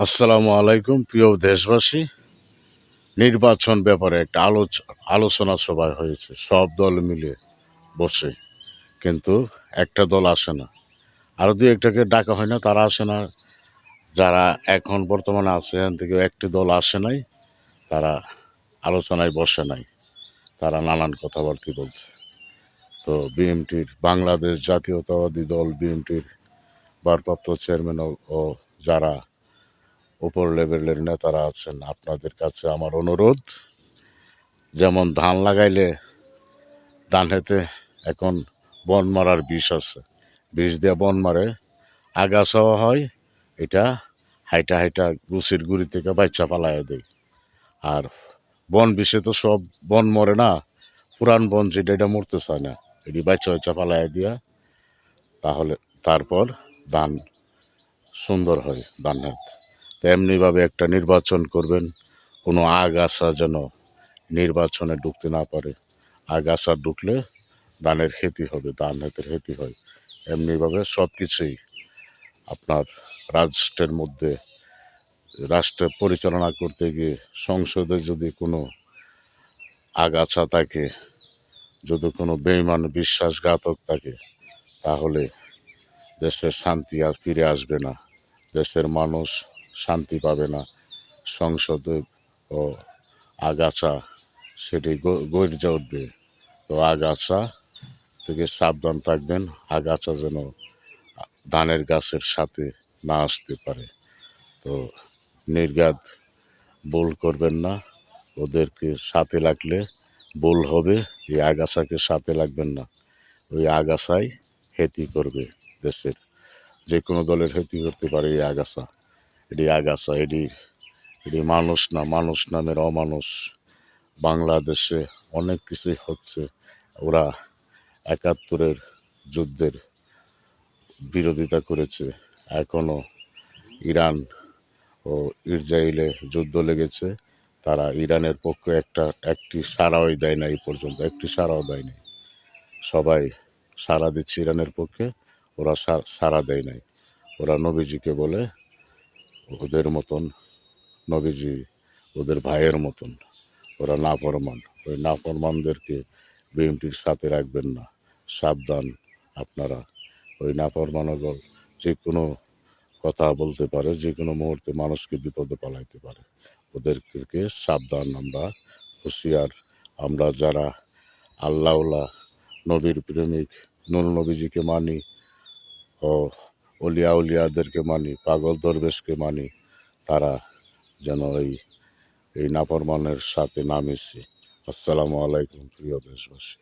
আসসালামু আলাইকুম প্রিয় দেশবাসী। নির্বাচন ব্যাপারে একটা আলোচনা সভা হয়েছে, সব দল মিলে বসে, কিন্তু একটা দল আসে না। আরো দুই একটাকে ডাকা হয় না, তারা আসে না। যারা এখন বর্তমানে আছে এখান থেকে একটি দল আসে নাই, তারা আলোচনায় বসে নাই, তারা নানান কথাবার্তা বলছে। তো বিএনপির, বাংলাদেশ জাতীয়তাবাদী দল বিএনপির ভারপ্রাপ্ত চেয়ারম্যান ও যারা উপর লেভেলের নেতারা আছেন, আপনাদের কাছে আমার অনুরোধ, যেমন ধান লাগাইলে ধান হেতে এখন বন মারার বিষ আছে, বিষ দিয়ে বন মারে, আগাছাও হয়, এটা হাইটা হাইটা গুছির গুড়ি থেকে বাচ্চা পালাইয়া দেয়। আর বন বিষে তো সব বন মরে না, পুরান বন যেটা এটা মরতে চায় না, এটি বাচ্চা বাচ্চা পালাইয়া দিয়া, তাহলে তারপর ধান সুন্দর হয় ধান হেত। তো এমনিভাবে একটা নির্বাচন করবেন, কোনো আগাছা যেন নির্বাচনে ঢুকতে না পারে। আগাছা ঢুকলে ধানের ক্ষতি হবে, ধান হেতের ক্ষতি হয়। এমনিভাবে সব কিছুই আপনার রাষ্ট্রের মধ্যে, রাষ্ট্র পরিচালনা করতে গিয়ে সংসদে যদি কোনো আগাছা থাকে, যদি কোনো বেইমান বিশ্বাসঘাতক থাকে, তাহলে দেশের শান্তি আর ফিরে আসবে না, দেশের মানুষ শান্তি পাবে না। সংসদে ও আগাছা সেটি গর্জে উঠবে। তো আগাছা থেকে সাবধান থাকবেন, আগাছা যেন ধানের গাছের সাথে না আসতে পারে। তো নির্ঘাত ভুল করবেন না, ওদেরকে সাথে লাগলে ভুল হবে। এই আগাছাকে সাথে লাগবেন না, ওই আগাছাই ক্ষতি করবে দেশের। যে কোনো দলের ক্ষতি করতে পারে এই আগাছা। এটি আগাছা, এটি এটি মানুষ না, মানুষ নামের অমানুষ। বাংলাদেশে অনেক কিছুই হচ্ছে, ওরা ৭১-এর যুদ্ধের বিরোধিতা করেছে, এখনও ইরান ও ইসরায়েলে যুদ্ধ লেগেছে, তারা ইরানের পক্ষে একটি সাড়াও দেয় না, এই পর্যন্ত একটি সাড়াও দেয়নি। সবাই সাড়া দিচ্ছে ইরানের পক্ষে, ওরা সাড়া দেয় নাই। ওরা নবীজিকে বলে ওদের মতন, নবীজি ওদের ভাইয়ের মতন, ওরা নাফরমান। ওই নাফরমানদেরকে বিএনপির সাথে রাখবেন না, সাবধান আপনারা। ওই নাফরমানগর যে কোনো কথা বলতে পারে, যে কোনো মুহূর্তে মানুষকে বিপদে পালাইতে পারে। ওদের থেকে সাবধান, আমরা হুঁশিয়ার। আমরা যারা আল্লাহওয়ালা, নবীর প্রেমিক, নূর নবীজিকে মানি ও অলিয়া উলিয়াদেরকে মানি, পাগল দরবেশকে মানি, তারা যেন এই নাফরমানের সাথে না মিশি। আসসালামু আলাইকুম প্রিয় দেশবাসী।